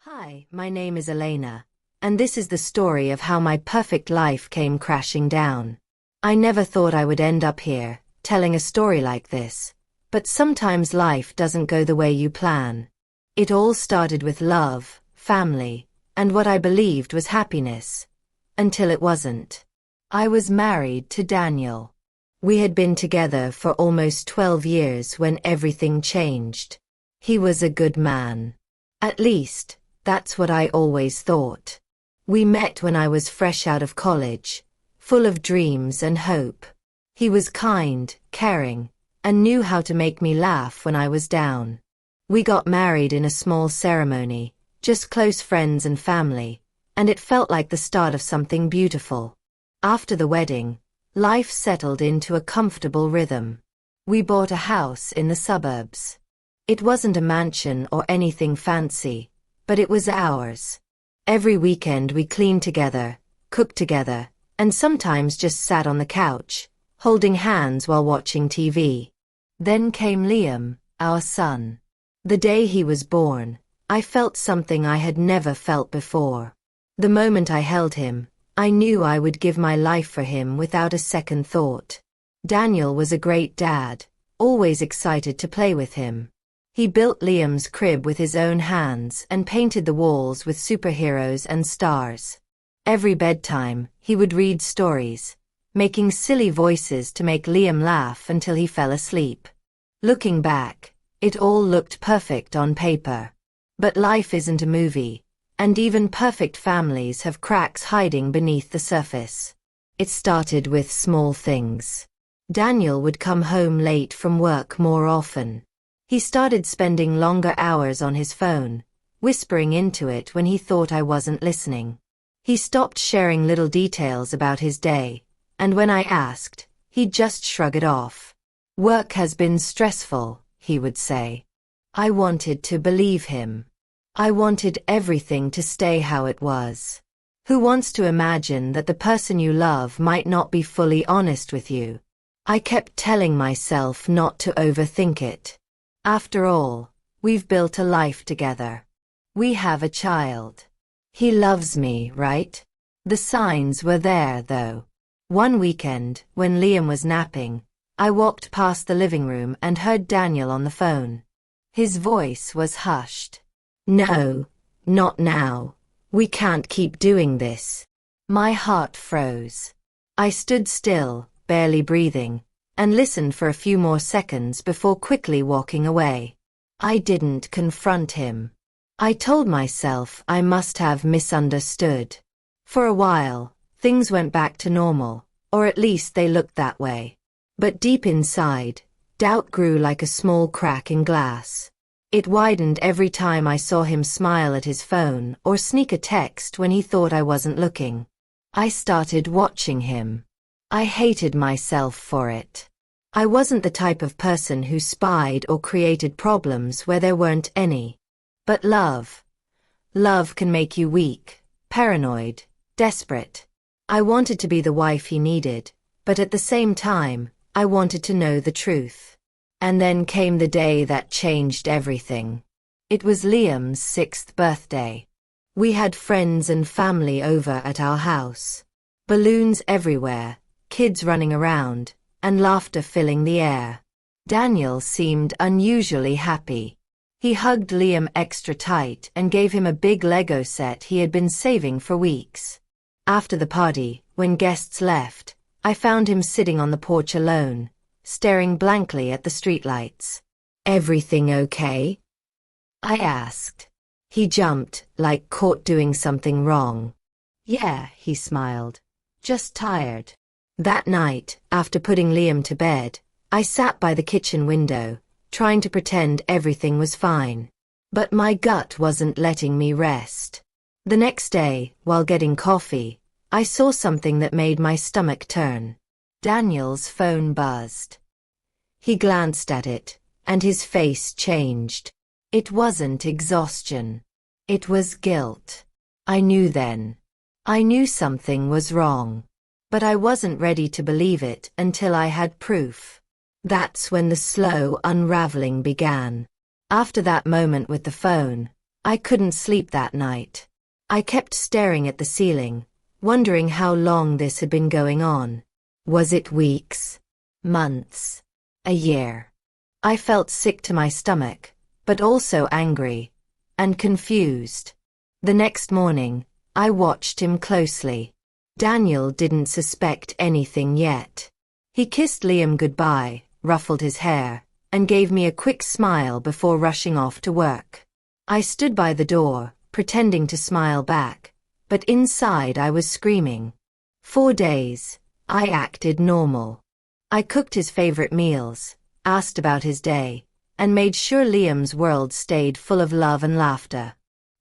Hi, my name is Elena, and this is the story of how my perfect life came crashing down. I never thought I would end up here, telling a story like this, but sometimes life doesn't go the way you plan. It all started with love, family, and what I believed was happiness. Until it wasn't. I was married to Daniel. We had been together for almost 12 years when everything changed. He was a good man. At least, that's what I always thought. We met when I was fresh out of college, full of dreams and hope. He was kind, caring, and knew how to make me laugh when I was down. We got married in a small ceremony, just close friends and family, and it felt like the start of something beautiful. After the wedding, life settled into a comfortable rhythm. We bought a house in the suburbs. It wasn't a mansion or anything fancy, but it was ours. Every weekend we cleaned together, cooked together, and sometimes just sat on the couch, holding hands while watching TV. Then came Liam, our son. The day he was born, I felt something I had never felt before. The moment I held him, I knew I would give my life for him without a second thought. Daniel was a great dad, always excited to play with him. He built Liam's crib with his own hands and painted the walls with superheroes and stars. Every bedtime, he would read stories, making silly voices to make Liam laugh until he fell asleep. Looking back, it all looked perfect on paper. But life isn't a movie, and even perfect families have cracks hiding beneath the surface. It started with small things. Daniel would come home late from work more often. He started spending longer hours on his phone, whispering into it when he thought I wasn't listening. He stopped sharing little details about his day, and when I asked, he'd just shrug it off. "Work has been stressful," he would say. I wanted to believe him. I wanted everything to stay how it was. Who wants to imagine that the person you love might not be fully honest with you? I kept telling myself not to overthink it. After all, we've built a life together. We have a child. He loves me, right? The signs were there, though. One weekend, when Liam was napping, I walked past the living room and heard Daniel on the phone. His voice was hushed. "No, not now. We can't keep doing this." My heart froze. I stood still, barely breathing, and listened for a few more seconds before quickly walking away. I didn't confront him. I told myself I must have misunderstood. For a while, things went back to normal, or at least they looked that way. But deep inside, doubt grew like a small crack in glass. It widened every time I saw him smile at his phone or sneak a text when he thought I wasn't looking. I started watching him. I hated myself for it. I wasn't the type of person who spied or created problems where there weren't any. But love can make you weak, paranoid, desperate. I wanted to be the wife he needed, but at the same time, I wanted to know the truth. And then came the day that changed everything. It was Liam's 6th birthday. We had friends and family over at our house. Balloons everywhere, kids running around, and laughter filling the air. Daniel seemed unusually happy. He hugged Liam extra tight and gave him a big Lego set he had been saving for weeks. After the party, when guests left, I found him sitting on the porch alone, staring blankly at the streetlights. "Everything okay?" I asked. He jumped, like caught doing something wrong. "Yeah," he smiled. "Just tired." That night, after putting Liam to bed, I sat by the kitchen window, trying to pretend everything was fine. But my gut wasn't letting me rest. The next day, while getting coffee, I saw something that made my stomach turn. Daniel's phone buzzed. He glanced at it, and his face changed. It wasn't exhaustion. It was guilt. I knew then. I knew something was wrong. But I wasn't ready to believe it until I had proof. That's when the slow unraveling began. After that moment with the phone, I couldn't sleep that night. I kept staring at the ceiling, wondering how long this had been going on. Was it weeks? Months? A year? I felt sick to my stomach, but also angry and confused. The next morning, I watched him closely. Daniel didn't suspect anything yet. He kissed Liam goodbye, ruffled his hair, and gave me a quick smile before rushing off to work. I stood by the door, pretending to smile back, but inside I was screaming. 4 days, I acted normal. I cooked his favorite meals, asked about his day, and made sure Liam's world stayed full of love and laughter.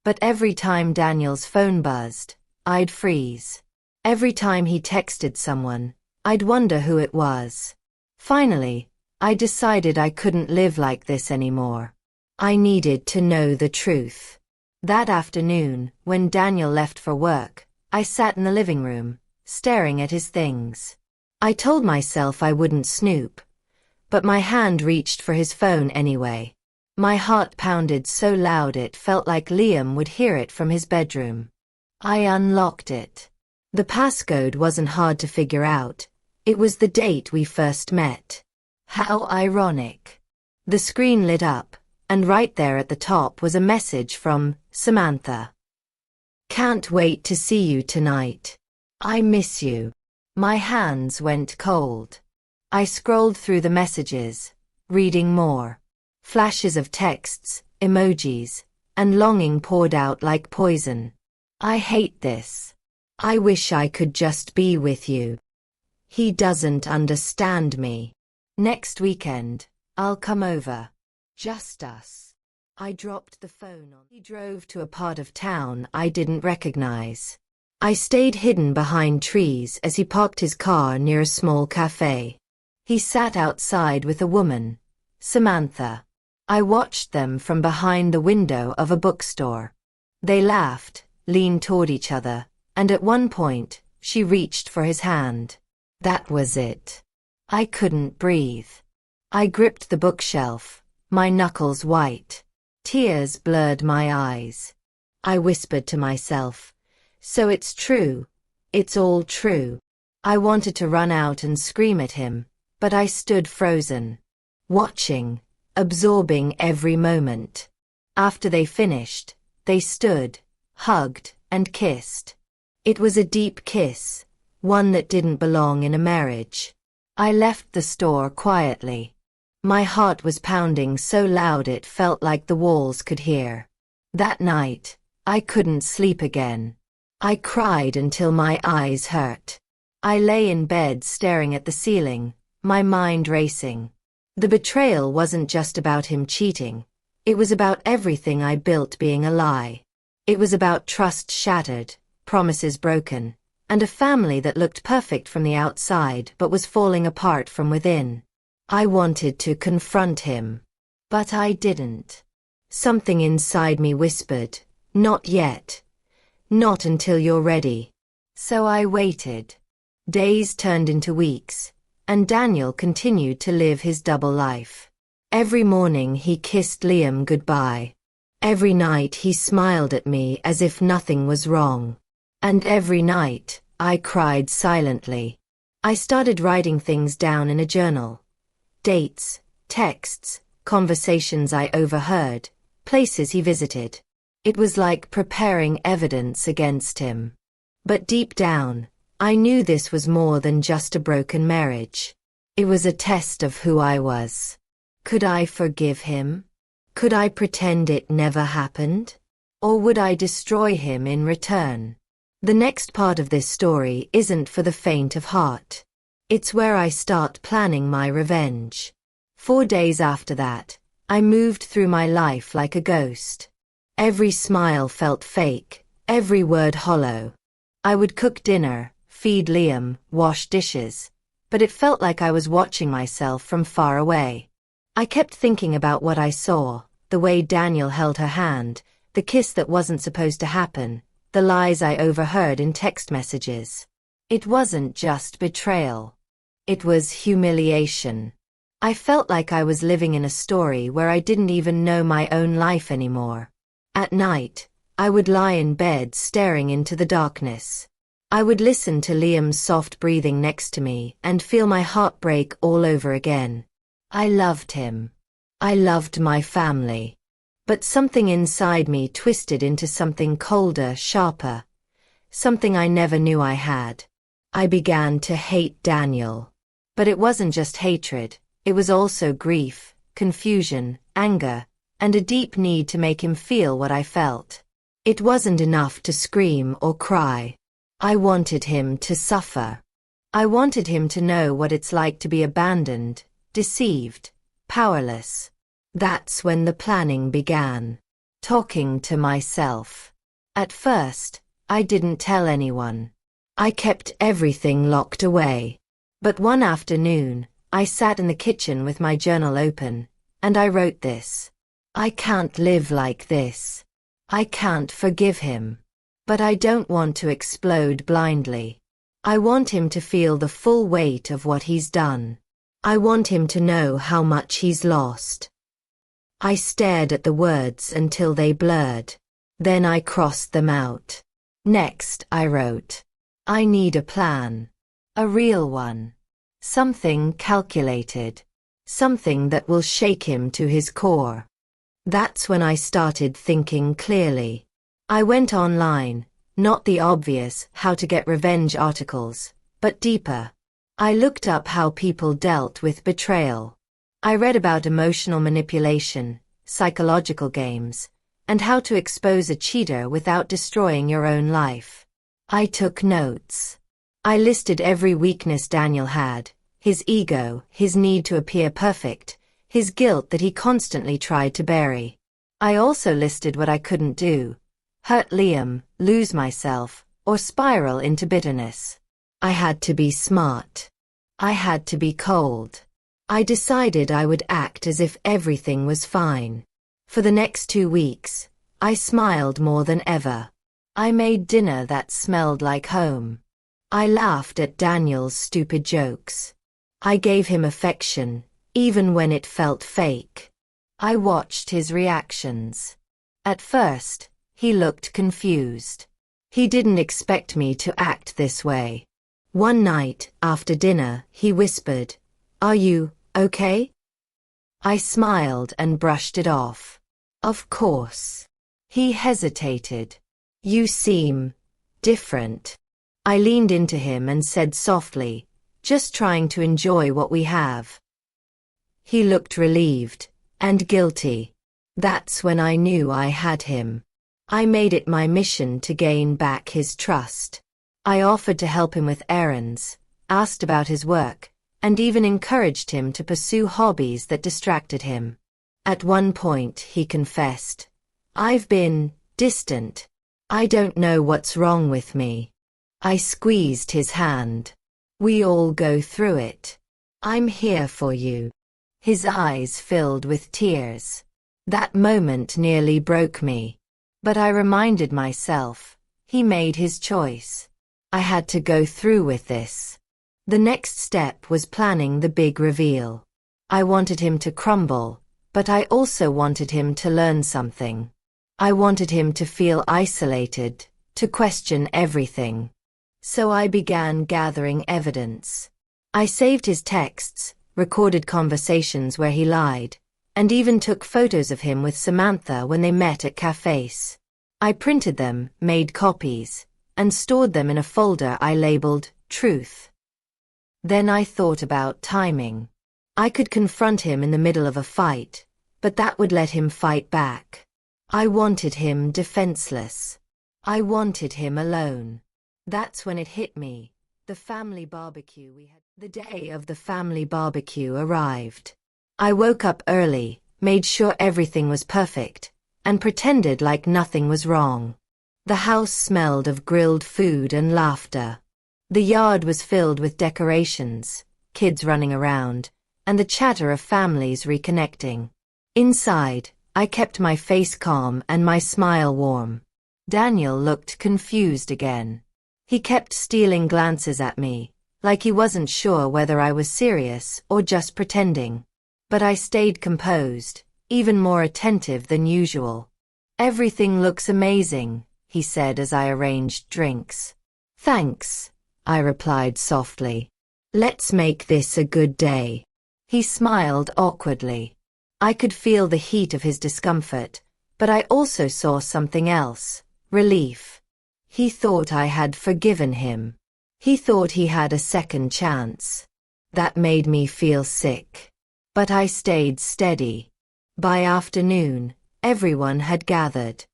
But every time Daniel's phone buzzed, I'd freeze. Every time he texted someone, I'd wonder who it was. Finally, I decided I couldn't live like this anymore. I needed to know the truth. That afternoon, when Daniel left for work, I sat in the living room, staring at his things. I told myself I wouldn't snoop, but my hand reached for his phone anyway. My heart pounded so loud it felt like Liam would hear it from his bedroom. I unlocked it. The passcode wasn't hard to figure out. It was the date we first met. How ironic. The screen lit up, and right there at the top was a message from Samantha. Can't wait to see you tonight. I miss you. My hands went cold. I scrolled through the messages, reading more. Flashes of texts, emojis, and longing poured out like poison. I hate this. I wish I could just be with you. He doesn't understand me. Next weekend, I'll come over. Just us. I dropped the phone on. He drove to a part of town I didn't recognize. I stayed hidden behind trees as he parked his car near a small cafe. He sat outside with a woman, Samantha. I watched them from behind the window of a bookstore. They laughed, leaned toward each other, and at one point, she reached for his hand. That was it. I couldn't breathe. I gripped the bookshelf, my knuckles white. Tears blurred my eyes. I whispered to myself, "So it's true. It's all true." I wanted to run out and scream at him, but I stood frozen, watching, absorbing every moment. After they finished, they stood, hugged, and kissed. It was a deep kiss, one that didn't belong in a marriage. I left the store quietly. My heart was pounding so loud it felt like the walls could hear. That night, I couldn't sleep again. I cried until my eyes hurt. I lay in bed staring at the ceiling, my mind racing. The betrayal wasn't just about him cheating. It was about everything I built being a lie. It was about trust shattered, promises broken, and a family that looked perfect from the outside but was falling apart from within. I wanted to confront him, but I didn't. Something inside me whispered, "Not yet. Not until you're ready." So I waited. Days turned into weeks, and Daniel continued to live his double life. Every morning he kissed Liam goodbye. Every night he smiled at me as if nothing was wrong. And every night, I cried silently. I started writing things down in a journal. Dates, texts, conversations I overheard, places he visited. It was like preparing evidence against him. But deep down, I knew this was more than just a broken marriage. It was a test of who I was. Could I forgive him? Could I pretend it never happened? Or would I destroy him in return? The next part of this story isn't for the faint of heart. It's where I start planning my revenge. 4 days after that, I moved through my life like a ghost. Every smile felt fake, every word hollow. I would cook dinner, feed Liam, wash dishes, but it felt like I was watching myself from far away. I kept thinking about what I saw, the way Daniel held her hand, the kiss that wasn't supposed to happen, the lies I overheard in text messages. It wasn't just betrayal. It was humiliation. I felt like I was living in a story where I didn't even know my own life anymore. At night, I would lie in bed staring into the darkness. I would listen to Liam's soft breathing next to me and feel my heart break all over again. I loved him. I loved my family. But something inside me twisted into something colder, sharper. Something I never knew I had. I began to hate Daniel. But it wasn't just hatred, it was also grief, confusion, anger, and a deep need to make him feel what I felt. It wasn't enough to scream or cry. I wanted him to suffer. I wanted him to know what it's like to be abandoned, deceived, powerless. That's when the planning began. Talking to myself. At first, I didn't tell anyone. I kept everything locked away. But one afternoon, I sat in the kitchen with my journal open, and I wrote this. I can't live like this. I can't forgive him. But I don't want to explode blindly. I want him to feel the full weight of what he's done. I want him to know how much he's lost. I stared at the words until they blurred. Then I crossed them out. Next, I wrote, I need a plan. A real one. Something calculated. Something that will shake him to his core. That's when I started thinking clearly. I went online, not the obvious how to get revenge articles, but deeper. I looked up how people dealt with betrayal. I read about emotional manipulation, psychological games, and how to expose a cheater without destroying your own life. I took notes. I listed every weakness Daniel had, his ego, his need to appear perfect, his guilt that he constantly tried to bury. I also listed what I couldn't do. Hurt Liam, lose myself, or spiral into bitterness. I had to be smart. I had to be cold. I decided I would act as if everything was fine. For the next 2 weeks, I smiled more than ever. I made dinner that smelled like home. I laughed at Daniel's stupid jokes. I gave him affection, even when it felt fake. I watched his reactions. At first, he looked confused. He didn't expect me to act this way. One night, after dinner, he whispered, "Are you okay?" I smiled and brushed it off. Of course. He hesitated. "You seem different." I leaned into him and said softly, "Just trying to enjoy what we have." He looked relieved and guilty. That's when I knew I had him. I made it my mission to gain back his trust. I offered to help him with errands, asked about his work, and even encouraged him to pursue hobbies that distracted him. At one point, he confessed, "I've been distant. I don't know what's wrong with me." I squeezed his hand. "We all go through it. I'm here for you." His eyes filled with tears. That moment nearly broke me. But I reminded myself, he made his choice. I had to go through with this. The next step was planning the big reveal. I wanted him to crumble, but I also wanted him to learn something. I wanted him to feel isolated, to question everything. So I began gathering evidence. I saved his texts, recorded conversations where he lied, and even took photos of him with Samantha when they met at cafes. I printed them, made copies, and stored them in a folder I labeled Truth. Then I thought about timing. I could confront him in the middle of a fight, but that would let him fight back. I wanted him defenseless. I wanted him alone. That's when it hit me. The family barbecue we had. The day of the family barbecue arrived. I woke up early, made sure everything was perfect, and pretended like nothing was wrong. The house smelled of grilled food and laughter. The yard was filled with decorations, kids running around, and the chatter of families reconnecting. Inside, I kept my face calm and my smile warm. Daniel looked confused again. He kept stealing glances at me, like he wasn't sure whether I was serious or just pretending. But I stayed composed, even more attentive than usual. Everything looks amazing, he said as I arranged drinks. Thanks, I replied softly. Let's make this a good day. He smiled awkwardly. I could feel the heat of his discomfort, but I also saw something else, relief. He thought I had forgiven him. He thought he had a second chance. That made me feel sick. But I stayed steady. By afternoon, everyone had gathered.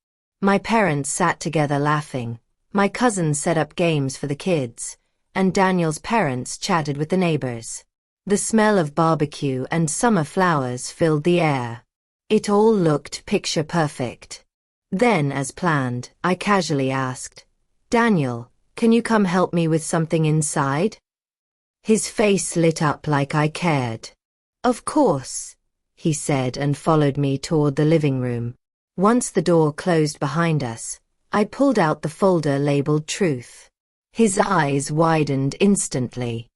My parents sat together laughing, my cousins set up games for the kids, and Daniel's parents chatted with the neighbors. The smell of barbecue and summer flowers filled the air. It all looked picture perfect. Then, as planned, I casually asked, "Daniel, can you come help me with something inside?" His face lit up like I cared. "Of course," he said and followed me toward the living room. Once the door closed behind us, I pulled out the folder labeled Truth. His eyes widened instantly.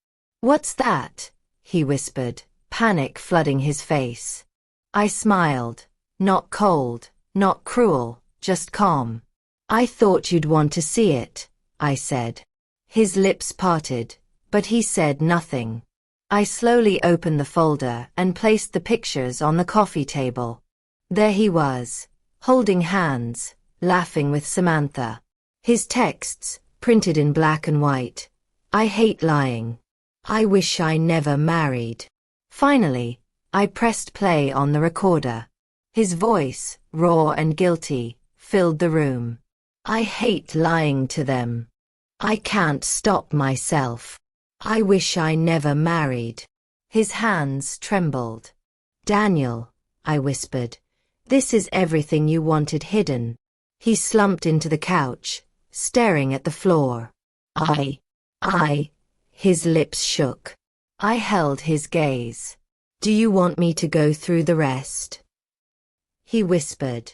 "What's that?" he whispered, panic flooding his face. I smiled. Not cold, not cruel, just calm. "I thought you'd want to see it," I said. His lips parted, but he said nothing. I slowly opened the folder and placed the pictures on the coffee table. There he was, holding hands, laughing with Samantha. His texts, printed in black and white. "I hate lying. I wish I never married." Finally, I pressed play on the recorder. His voice, raw and guilty, filled the room. "I hate lying to them. I can't stop myself. I wish I never married." His hands trembled. "Daniel," I whispered, "this is everything you wanted hidden." He slumped into the couch, staring at the floor. I, his lips shook. I held his gaze. "Do you want me to go through the rest?" He whispered.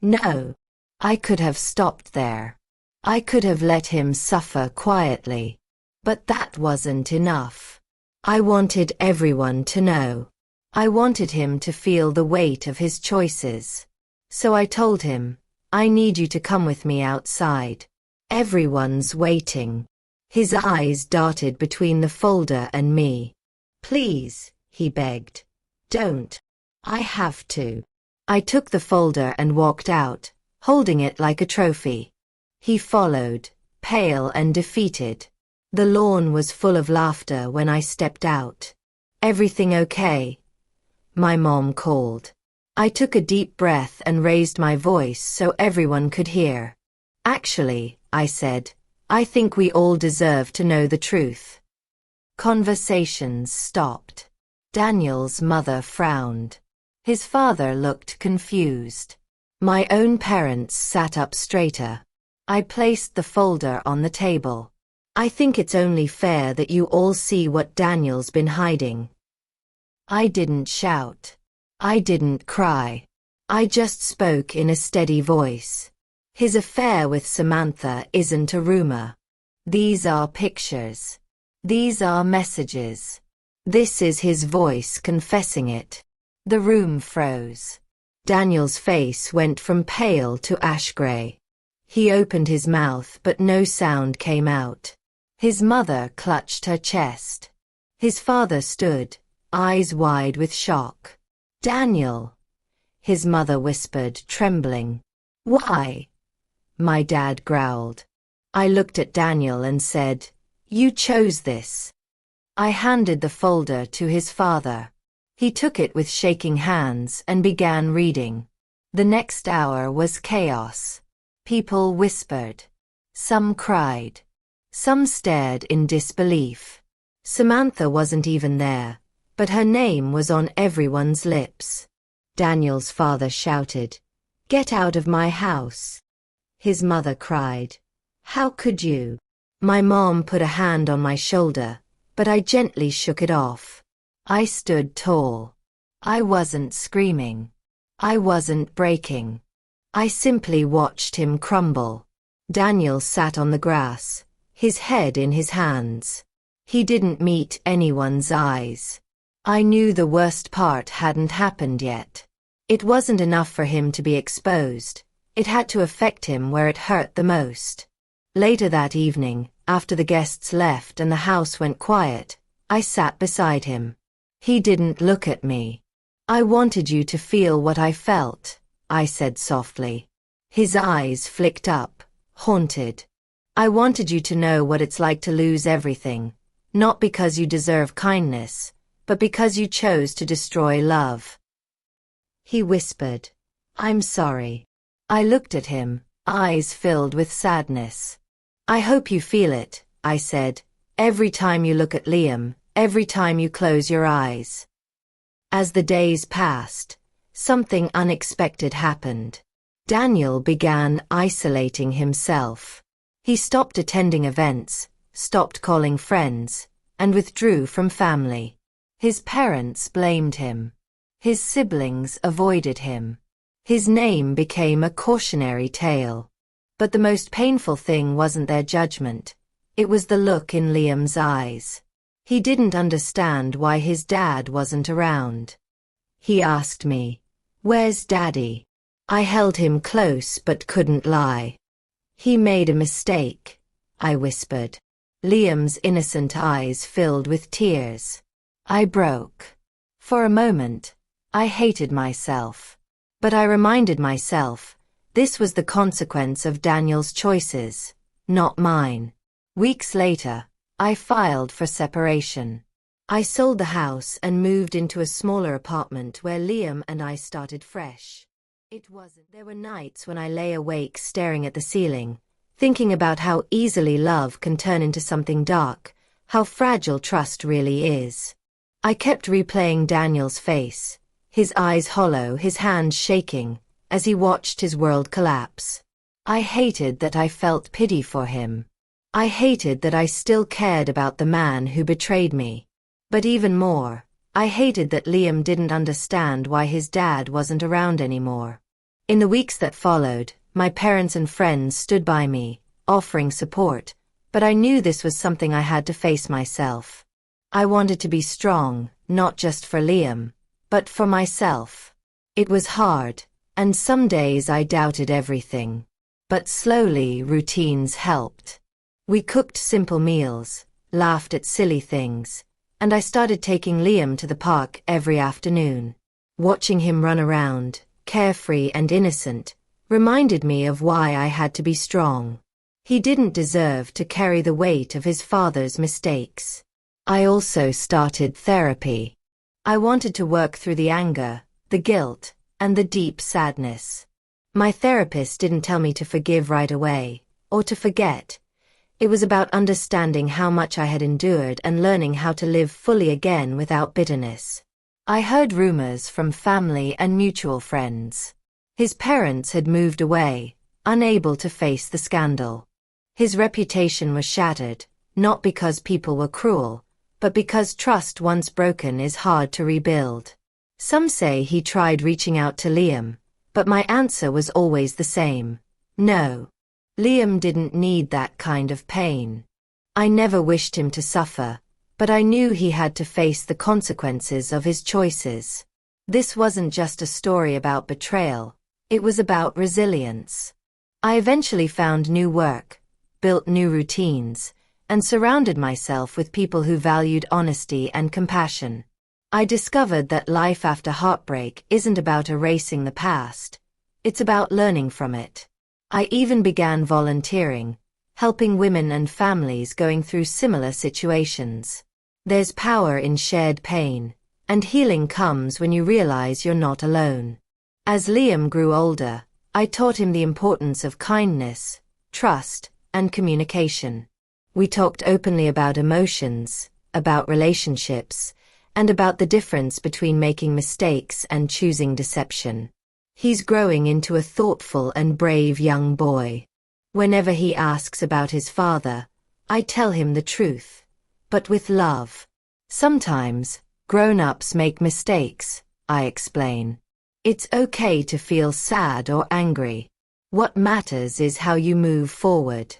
"No." I could have stopped there. I could have let him suffer quietly. But that wasn't enough. I wanted everyone to know. I wanted him to feel the weight of his choices. So I told him, "I need you to come with me outside. Everyone's waiting." His eyes darted between the folder and me. "Please," he begged. "Don't. I have to." I took the folder and walked out, holding it like a trophy. He followed, pale and defeated. The lawn was full of laughter when I stepped out. "Everything okay?" my mom called. I took a deep breath and raised my voice so everyone could hear. "Actually," I said, "I think we all deserve to know the truth." Conversations stopped. Daniel's mother frowned. His father looked confused. My own parents sat up straighter. I placed the folder on the table. "I think it's only fair that you all see what Daniel's been hiding." I didn't shout. I didn't cry. I just spoke in a steady voice. His affair with Samantha isn't a rumor. These are pictures. These are messages. This is his voice confessing it. The room froze. Daniel's face went from pale to ash gray. He opened his mouth but no sound came out. His mother clutched her chest. His father stood, eyes wide with shock. "Daniel," his mother whispered, trembling. "Why?" my dad growled. I looked at Daniel and said, "You chose this." I handed the folder to his father. He took it with shaking hands and began reading. The next hour was chaos. People whispered. Some cried. Some stared in disbelief. Samantha wasn't even there, but her name was on everyone's lips. Daniel's father shouted, "Get out of my house." His mother cried, "How could you?" My mom put a hand on my shoulder, but I gently shook it off. I stood tall. I wasn't screaming. I wasn't breaking. I simply watched him crumble. Daniel sat on the grass, his head in his hands. He didn't meet anyone's eyes. I knew the worst part hadn't happened yet. It wasn't enough for him to be exposed. It had to affect him where it hurt the most. Later that evening, after the guests left and the house went quiet, I sat beside him. He didn't look at me. "I wanted you to feel what I felt," I said softly. His eyes flicked up, haunted. "I wanted you to know what it's like to lose everything, not because you deserve kindness, but because you chose to destroy love." He whispered, "I'm sorry." I looked at him, eyes filled with sadness. "I hope you feel it," I said, "every time you look at Liam, every time you close your eyes." As the days passed, something unexpected happened. Daniel began isolating himself. He stopped attending events, stopped calling friends, and withdrew from family. His parents blamed him. His siblings avoided him. His name became a cautionary tale. But the most painful thing wasn't their judgment. It was the look in Liam's eyes. He didn't understand why his dad wasn't around. He asked me, "Where's Daddy?" I held him close but couldn't lie. "He made a mistake," I whispered. Liam's innocent eyes filled with tears. I broke. For a moment, I hated myself. But I reminded myself, this was the consequence of Daniel's choices, not mine. Weeks later, I filed for separation. I sold the house and moved into a smaller apartment where Liam and I started fresh. There were nights when I lay awake staring at the ceiling, thinking about how easily love can turn into something dark, how fragile trust really is. I kept replaying Daniel's face, his eyes hollow, his hands shaking, as he watched his world collapse. I hated that I felt pity for him. I hated that I still cared about the man who betrayed me. But even more, I hated that Liam didn't understand why his dad wasn't around anymore. In the weeks that followed, my parents and friends stood by me, offering support, but I knew this was something I had to face myself. I wanted to be strong, not just for Liam, but for myself. It was hard, and some days I doubted everything. But slowly routines helped. We cooked simple meals, laughed at silly things, and I started taking Liam to the park every afternoon. Watching him run around, carefree and innocent, reminded me of why I had to be strong. He didn't deserve to carry the weight of his father's mistakes. I also started therapy. I wanted to work through the anger, the guilt, and the deep sadness. My therapist didn't tell me to forgive right away, or to forget. It was about understanding how much I had endured and learning how to live fully again without bitterness. I heard rumors from family and mutual friends. His parents had moved away, unable to face the scandal. His reputation was shattered, not because people were cruel, but because trust once broken is hard to rebuild. Some say he tried reaching out to Liam, but my answer was always the same. No. Liam didn't need that kind of pain. I never wished him to suffer, but I knew he had to face the consequences of his choices. This wasn't just a story about betrayal, it was about resilience. I eventually found new work, built new routines, and surrounded myself with people who valued honesty and compassion. I discovered that life after heartbreak isn't about erasing the past, it's about learning from it. I even began volunteering, helping women and families going through similar situations. There's power in shared pain, and healing comes when you realize you're not alone. As Liam grew older, I taught him the importance of kindness, trust, and communication. We talked openly about emotions, about relationships, and about the difference between making mistakes and choosing deception. He's growing into a thoughtful and brave young boy. Whenever he asks about his father, I tell him the truth, but with love. Sometimes, grown-ups make mistakes, I explain. It's okay to feel sad or angry. What matters is how you move forward.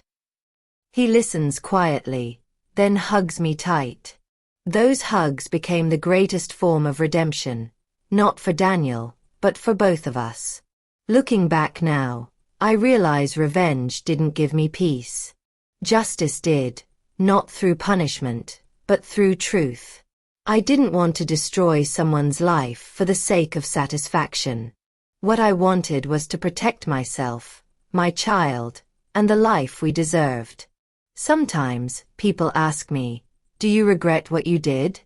He listens quietly, then hugs me tight. Those hugs became the greatest form of redemption, not for Daniel, but for both of us. Looking back now, I realize revenge didn't give me peace. Justice did, not through punishment, but through truth. I didn't want to destroy someone's life for the sake of satisfaction. What I wanted was to protect myself, my child, and the life we deserved. Sometimes, people ask me, "Do you regret what you did?"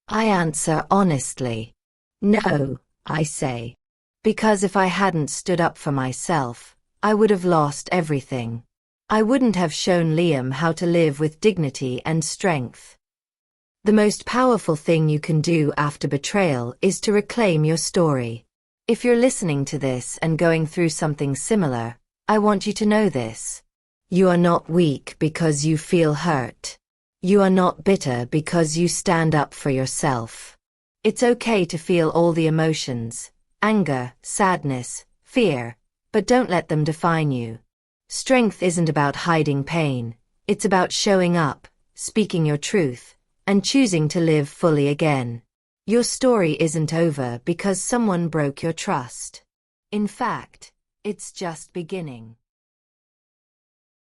I answer honestly, "No," I say. Because if I hadn't stood up for myself, I would have lost everything. I wouldn't have shown Liam how to live with dignity and strength. The most powerful thing you can do after betrayal is to reclaim your story. If you're listening to this and going through something similar, I want you to know this. You are not weak because you feel hurt. You are not bitter because you stand up for yourself. It's okay to feel all the emotions, anger, sadness, fear, but don't let them define you. Strength isn't about hiding pain, it's about showing up, speaking your truth, and choosing to live fully again. Your story isn't over because someone broke your trust. In fact, it's just beginning.